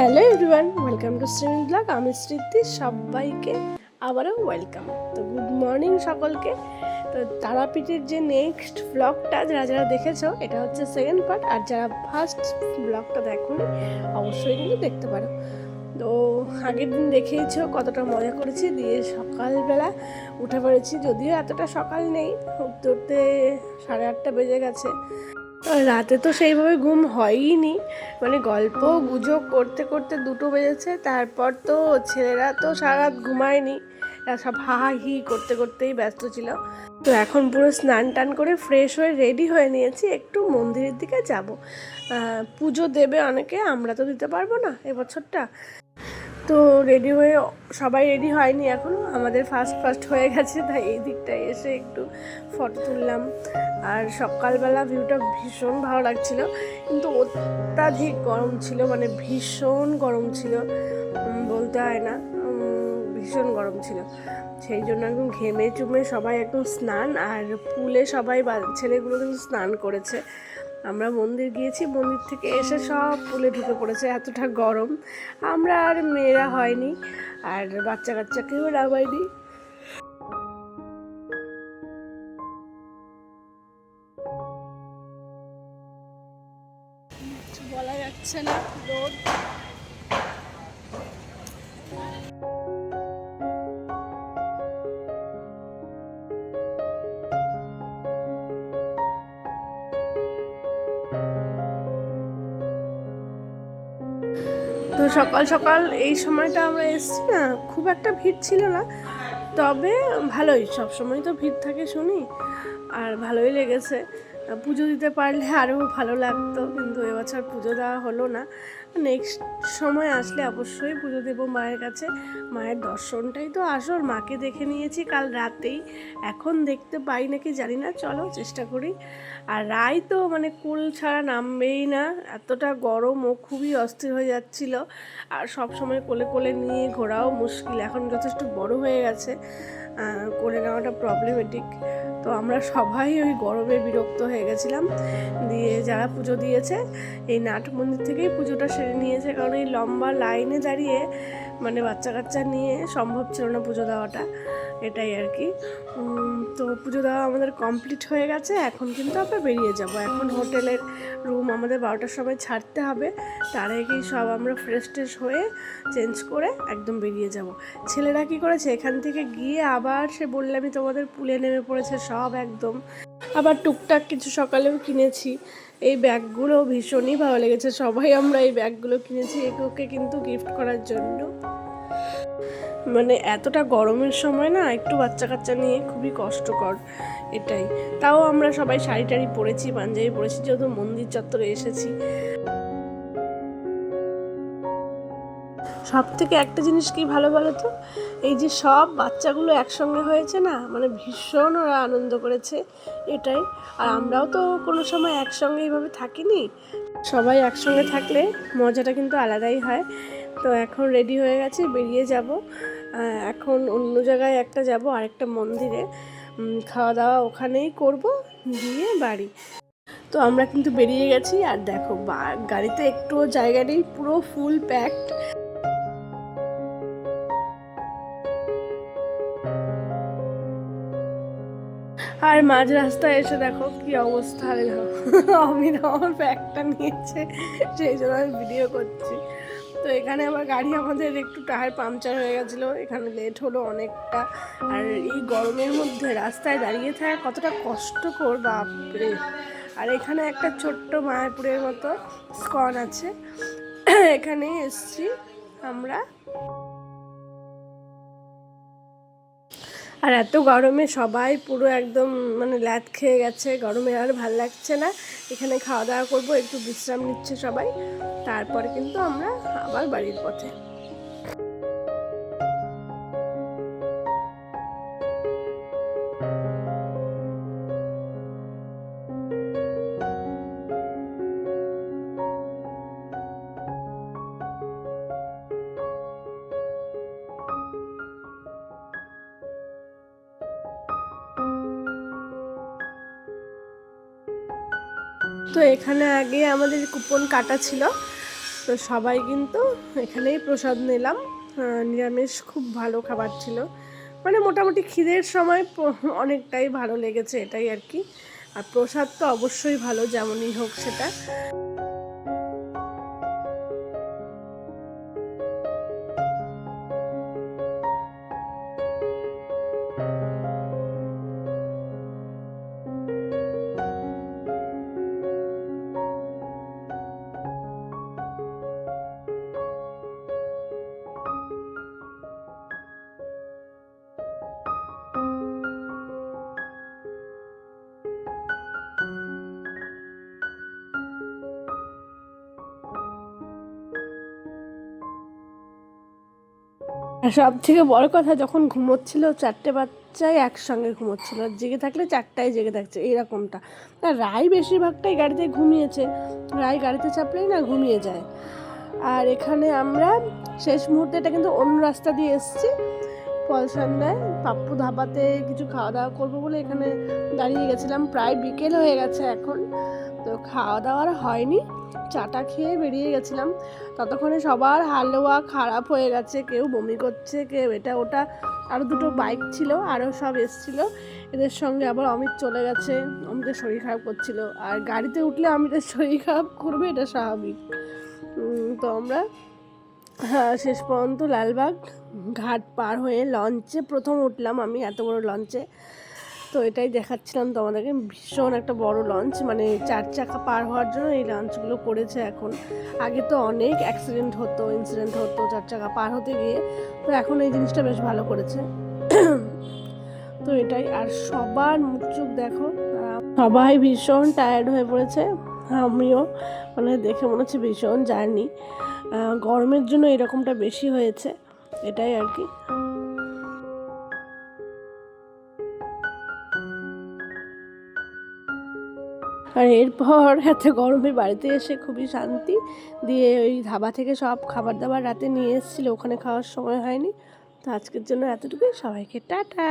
Hello everyone, welcome to streaming blog. আমি স্মৃতি, সবাইকে আবারও ওয়েলকাম। তো গুড মর্নিং সকলকে। তো তারাপীঠের যে নেক্সট ব্লগটা যারা যারা দেখেছো, এটা হচ্ছে সেকেন্ড পার্ট। আর যারা ফার্স্ট ব্লগটা দেখোনি অবশ্যই কিন্তু দেখতে পারো। তো আগের দিন দেখেইছো কতটা মজা করেছি, দিয়ে সকালবেলা উঠে পড়েছি। যদিও এতটা সকাল নেই, উঠতে উঠতে 8:30 বেজে গেছে। রাতে তো সেইভাবে ঘুম হয়ইনি, মানে গল্প গুজব করতে করতে 2টো বেজেছে। তারপর তো ছেলেরা তো সারা রাত ঘুমায়নি, সব হা হা হি করতে করতেই ব্যস্ত ছিল। তো এখন পুরো স্নান টান করে ফ্রেশ হয়ে রেডি হয়ে নিয়েছি, একটু মন্দিরের দিকে যাব। পুজো দেবে অনেকে, আমরা তো দিতে পারবো না এবছরটা। তো রেডি হয়ে, সবাই রেডি হয়নি এখনও, আমাদের ফার্স্ট ফার্স্ট হয়ে গেছে, তাই এই দিকটায় এসে একটু ফটো তুললাম। আর সকালবেলা ভিউটা ভীষণ ভালো লাগছিল, কিন্তু অত্যাধিক গরম ছিল, মানে ভীষণ গরম ছিল, বলতে হয় না, ভীষণ গরম ছিল। সেই জন্য একদম ঘেমে চুমে সবাই একদম স্নান, আর পুলে সবাই ছেলেগুলো কিন্তু স্নান করেছে। আমরা মন্দির গিয়েছি, মন্দির থেকে এসে সব পুলে ঢুকে পড়েছে, এতটা গরম। আমরা আর মেয়েরা হয়নি, আর বাচ্চা কাচ্চাকেও নামাইনি। বলা যাচ্ছে না, রোদ। তো সকাল সকাল এই সময়টা আমরা এসছি না, খুব একটা ভিড় ছিল না, তবে ভালোই, সব সময় তো ভিড় থাকে শুনি, আর ভালোই লেগেছে। পুজো দিতে পারলে আরও ভালো লাগতো, কিন্তু এবছর পুজো দেওয়া হলো না। নেক্সট সময় আসলে অবশ্যই পুজো দেবো মায়ের কাছে। মায়ের দর্শনটাই তো আসল, মাকে দেখে নিয়েছি কাল রাতেই, এখন দেখতে পাই নাকি জানি না, চলো চেষ্টা করি। আর রায় তো মানে কুল ছাড়া নামবেই না, এতটা গরম, ও খুবই অস্থির হয়ে যাচ্ছিল। আর সব সময় কোলে কোলে নিয়ে ঘোরাও মুশকিল, এখন যথেষ্ট বড় হয়ে গেছে, কোলে নেওয়াটা প্রবলেমেটিক। তো আমরা সবাই ওই গরমে বিরক্ত হয়ে গেছিলাম। দিয়ে যারা পুজো দিয়েছে এই নাট মন্দির থেকেই পুজোটা সেরে নিয়েছে, কারণ এই লম্বা লাইনে দাঁড়িয়ে মানে বাচ্চা কাচ্চা নিয়ে সম্ভব ছিল না পুজো দেওয়াটা, এটাই আর কি। তো পুজো দেওয়া আমাদের কমপ্লিট হয়ে গেছে, এখন কিন্তু আমরা বেরিয়ে যাব। এখন হোটেলের রুম আমাদের 12টার সময় ছাড়তে হবে, তার আগেই সব আমরা ফ্রেশ ট্রেশ হয়ে চেঞ্জ করে একদম বেরিয়ে যাব। ছেলেরা কি করেছে, এখান থেকে গিয়ে আবার সে বললামই তোমাদের পুলে নেমে পড়েছে সব একদম। আবার টুকটাক কিছু সকালেও কিনেছি, এই ব্যাগগুলো ভীষণই ভালো লেগেছে, সবাই আমরা এই ব্যাগগুলো কিনেছি একে কিন্তু গিফট করার জন্য। মানে এতটা গরমের সময় না একটু বাচ্চা কাচ্চা নিয়ে খুবই কষ্টকর, এটাই। তাও আমরা সবাই শাড়ি টাড়ি পরেছি, পাঞ্জাবি পরেছি, যেহেতু মন্দির চত্বরে এসেছি। সব থেকে একটা জিনিস কি ভালো বলো তো, এই যে সব বাচ্চাগুলো একসঙ্গে হয়েছে না, মানে ভীষণ ওরা আনন্দ করেছে, এটাই। আর আমরাও তো কোনো সময় একসঙ্গে এইভাবে থাকিনি, সবাই একসঙ্গে থাকলে মজাটা কিন্তু আলাদাই হয়। তো এখন রেডি হয়ে গেছি, বেরিয়ে যাব। এখন অন্য জায়গায় একটা যাব, আরেকটা মন্দিরে, খাওয়া দাওয়া ওখানেই করব, দিয়ে বাড়ি। তো আমরা কিন্তু বেরিয়ে গেছি, আর দেখো গাড়িতে একটুও জায়গা নেই, পুরো ফুল প্যাকড। আর মাঝ রাস্তায় এসে দেখো কি অবস্থা, আরে দেখো অমিত আমার ব্যাগটা নিয়েছে, সেই জন্য আমি ভিডিও করছি। তো এখানে আবার গাড়ি আমাদের একটু টায়ার পাংচার হয়ে গেছিলো, এখানে লেট হলো অনেকটা। আর এই গরমের মধ্যে রাস্তায় দাঁড়িয়ে থাকা কতটা কষ্টকর, বাপরে। আর এখানে একটা ছোট্ট মায়াপুরের মতো স্কন আছে, এখানে এসছি আমরা। আর এত গরমে সবাই পুরো একদম মানে ল্যাদ খেয়ে গেছে, গরমে আর ভাল লাগছে না। এখানে খাওয়া দাওয়া করবো, একটু বিশ্রাম নিচ্ছে সবাই, তারপরে কিন্তু আমরা আবার বাড়ির পথে। তো এখানে আগে আমাদের কুপন কাটা ছিল, তো সবাই কিন্তু এখানেই প্রসাদ নিলাম। নিরামিষ খুব ভালো খাবার ছিল, মানে মোটামুটি খিদের সময় অনেকটাই ভালো লেগেছে, এটাই আর কি। আর প্রসাদ তো অবশ্যই ভালো, যেমনই হোক সেটা। আর সব থেকে বড় কথা, যখন ঘুমোচ্ছিল 4টে বাচ্চাই একসঙ্গে ঘুমোচ্ছিল, আর জেগে থাকলে 4টায় জেগে থাকছে, এইরকমটা। আর রায় বেশিরভাগটাই গাড়িতে ঘুমিয়েছে, রায় গাড়িতে চাপলেই না ঘুমিয়ে যায়। আর এখানে আমরা শেষ মুহূর্তে, এটা কিন্তু অন্য রাস্তা দিয়ে এসেছি, পলসান্ডায় পাপ্পু ধাবাতে কিছু খাওয়া দাওয়া করবো বলে এখানে দাঁড়িয়ে গেছিলাম। প্রায় বিকেল হয়ে গেছে এখন, তো খাওয়া দাওয়ার হয়নি, চাটা খেয়ে বেরিয়ে গেছিলাম। ততক্ষণে সবার হালুয়া খারাপ হয়ে গেছে, কেউ বমি করছে, কেউ এটা ওটা। আরও 2টো বাইক ছিল, আরও সব এসেছিলো, এদের সঙ্গে আবার অমিত চলে গেছে, অমিতের শরীর খারাপ করছিল। আর গাড়িতে উঠলে অমিতের শরীর খারাপ করবে, এটা স্বাভাবিক। তো আমরা শেষ পর্যন্ত লালবাগ ঘাট পার হয়ে লঞ্চে প্রথম উঠলাম আমি, এত বড় লঞ্চে। তো এটাই দেখাচ্ছিলাম তোমাদেরকে, ভীষণ একটা বড় লঞ্চ, মানে 4 চাকা পার হওয়ার জন্য এই লঞ্চগুলো করেছে এখন। আগে তো অনেক অ্যাক্সিডেন্ট হতো, ইনসিডেন্ট হতো 4 চাকা পার হতে গিয়ে, তো এখন এই জিনিসটা বেশ ভালো করেছে। তো এটাই। আর সবার মুখ চোখ দেখো, সবাই ভীষণ টায়ার্ড হয়ে পড়েছে, আমিও, মানে দেখে মনে হচ্ছে ভীষণ জার্নি। গরমের জন্য এরকমটা বেশি হয়েছে, এটাই আর কি। আর এরপর এত গরমে বাড়িতে এসে খুবই শান্তি দিয়ে, ওই ধাবা থেকে সব খাবার দাবার রাতে নিয়ে এসেছিলো, ওখানে খাওয়ার সময় হয়নি। তো আজকের জন্য এতটুকুই, সবাইকে টাটা।